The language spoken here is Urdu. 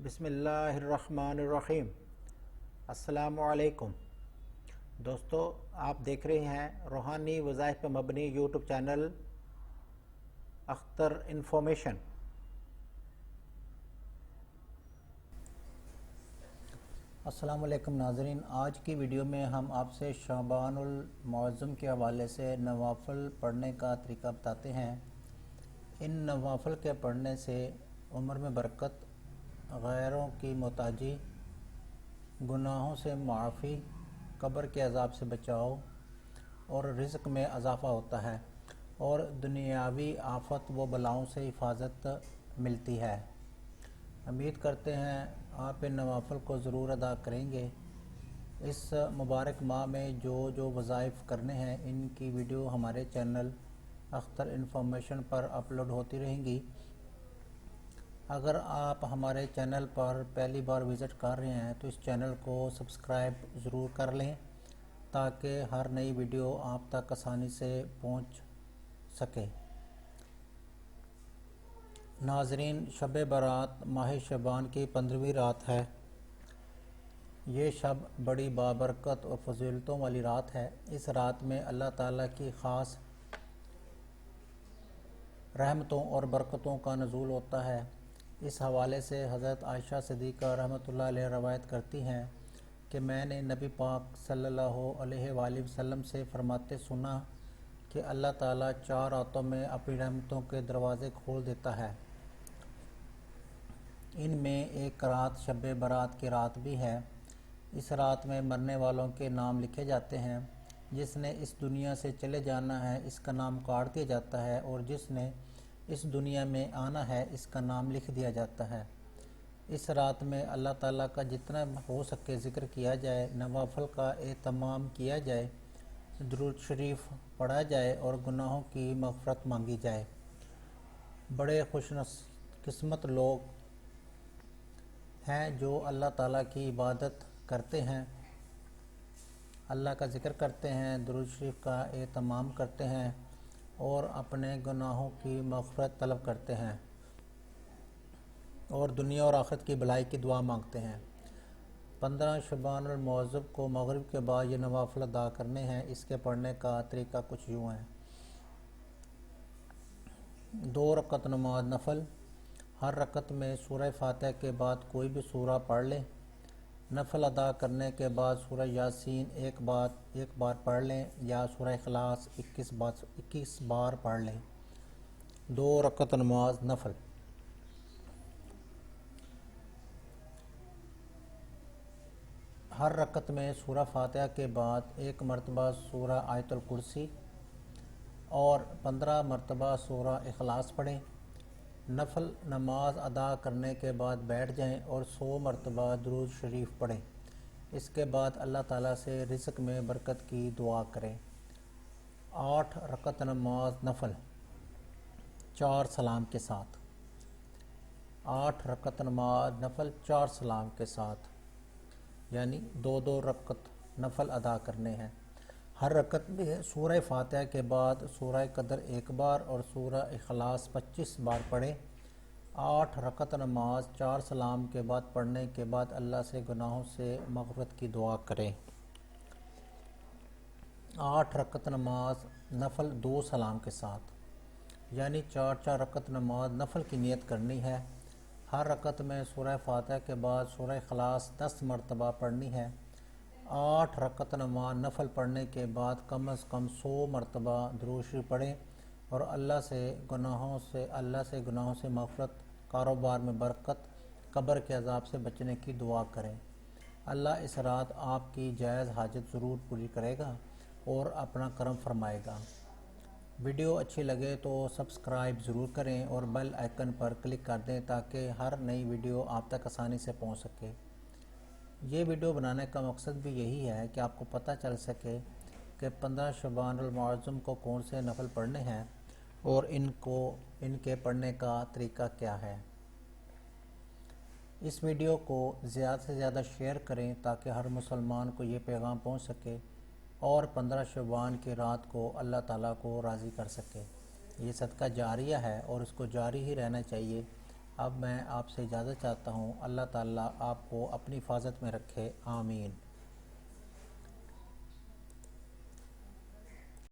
بسم اللہ الرحمن الرحیم۔ السلام علیکم دوستو، آپ دیکھ رہے ہیں روحانی وظائف پر مبنی یوٹیوب چینل اختر انفارمیشن۔ السلام علیکم ناظرین، آج کی ویڈیو میں ہم آپ سے شعبان المعظم کے حوالے سے نوافل پڑھنے کا طریقہ بتاتے ہیں۔ ان نوافل کے پڑھنے سے عمر میں برکت، غیروں کی محتاجی، گناہوں سے معافی، قبر کے عذاب سے بچاؤ اور رزق میں اضافہ ہوتا ہے اور دنیاوی آفت و بلاؤں سے حفاظت ملتی ہے۔ امید کرتے ہیں آپ ان نوافل کو ضرور ادا کریں گے۔ اس مبارک ماہ میں جو وظائف کرنے ہیں ان کی ویڈیو ہمارے چینل اختر انفارمیشن پر اپلوڈ ہوتی رہیں گی۔ اگر آپ ہمارے چینل پر پہلی بار وزٹ کر رہے ہیں تو اس چینل کو سبسکرائب ضرور کر لیں تاکہ ہر نئی ویڈیو آپ تک آسانی سے پہنچ سکے۔ ناظرین، شب برات ماہ شعبان کی 15ویں رات ہے۔ یہ شب بڑی بابرکت اور فضیلتوں والی رات ہے۔ اس رات میں اللہ تعالیٰ کی خاص رحمتوں اور برکتوں کا نزول ہوتا ہے۔ اس حوالے سے حضرت عائشہ صدیقہ رحمۃ اللہ علیہ روایت کرتی ہیں کہ میں نے نبی پاک صلی اللہ علیہ وآلہ وسلم سے فرماتے سنا کہ اللہ تعالیٰ 4 راتوں میں اپنی رحمتوں کے دروازے کھول دیتا ہے۔ ان میں ایک رات شب برات کی رات بھی ہے۔ اس رات میں مرنے والوں کے نام لکھے جاتے ہیں۔ جس نے اس دنیا سے چلے جانا ہے اس کا نام کاٹ دیا جاتا ہے اور جس نے اس دنیا میں آنا ہے اس کا نام لکھ دیا جاتا ہے۔ اس رات میں اللہ تعالیٰ کا جتنا ہو سکے ذکر کیا جائے، نوافل کا اہتمام کیا جائے، درود شریف پڑھا جائے اور گناہوں کی مغفرت مانگی جائے۔ بڑے خوش قسمت لوگ ہیں جو اللہ تعالیٰ کی عبادت کرتے ہیں، اللہ کا ذکر کرتے ہیں، درود شریف کا اہتمام کرتے ہیں اور اپنے گناہوں کی مغفرت طلب کرتے ہیں اور دنیا اور آخرت کی بھلائی کی دعا مانگتے ہیں۔ 15 شعبان المعظم کو مغرب کے بعد یہ نوافل ادا کرنے ہیں۔ اس کے پڑھنے کا طریقہ کچھ یوں ہے۔ 2 رکعت نماز نفل۔ ہر رکعت میں سورہ فاتحہ کے بعد کوئی بھی سورہ پڑھ لیں۔ نفل ادا کرنے کے بعد سورہ یاسین ایک بار پڑھ لیں یا سورہ اخلاص 21 بار پڑھ لیں۔ 2 رکعت نماز نفل۔ ہر رکعت میں سورہ فاتحہ کے بعد 1 مرتبہ سورہ آیت الکرسی اور 15 مرتبہ سورہ اخلاص پڑھیں۔ نفل نماز ادا کرنے کے بعد بیٹھ جائیں اور 100 مرتبہ درود شریف پڑھیں۔ اس کے بعد اللہ تعالیٰ سے رزق میں برکت کی دعا کریں۔ 8 رکعت نماز نفل 4 سلام کے ساتھ۔ 8 رکعت نماز نفل 4 سلام کے ساتھ، یعنی 2 رکعت نفل ادا کرنے ہیں۔ ہر رکعت میں سورہ فاتحہ کے بعد سورہ قدر 1 بار اور سورہ اخلاص 25 بار پڑھیں۔ 8 رکعت نماز 4 سلام کے بعد پڑھنے کے بعد اللہ سے گناہوں سے مغفرت کی دعا کریں۔ 8 رکعت نماز نفل 2 سلام کے ساتھ، یعنی 4 رکعت نماز نفل کی نیت کرنی ہے۔ ہر رکعت میں سورہ فاتحہ کے بعد سورہ اخلاص 10 مرتبہ پڑھنی ہے۔ 8 رکعت نماز نفل پڑھنے کے بعد کم از کم 100 مرتبہ درود شریف پڑھیں اور اللہ سے گناہوں سے مغفرت، کاروبار میں برکت، قبر کے عذاب سے بچنے کی دعا کریں۔ اللہ اس رات آپ کی جائز حاجت ضرور پوری کرے گا اور اپنا کرم فرمائے گا۔ ویڈیو اچھی لگے تو سبسکرائب ضرور کریں اور بیل آئیکن پر کلک کر دیں تاکہ ہر نئی ویڈیو آپ تک آسانی سے پہنچ سکے۔ یہ ویڈیو بنانے کا مقصد بھی یہی ہے کہ آپ کو پتہ چل سکے کہ 15 شعبان المعظم کو کون سے نفل پڑھنے ہیں اور ان کے پڑھنے کا طریقہ کیا ہے۔ اس ویڈیو کو زیادہ سے زیادہ شیئر کریں تاکہ ہر مسلمان کو یہ پیغام پہنچ سکے اور 15 شعبان کی رات کو اللہ تعالیٰ کو راضی کر سکے۔ یہ صدقہ جاریہ ہے اور اس کو جاری ہی رہنا چاہیے اب میں آپ سے اجازت چاہتا ہوں۔ اللہ تعالیٰ آپ کو اپنی حفاظت میں رکھے، آمین۔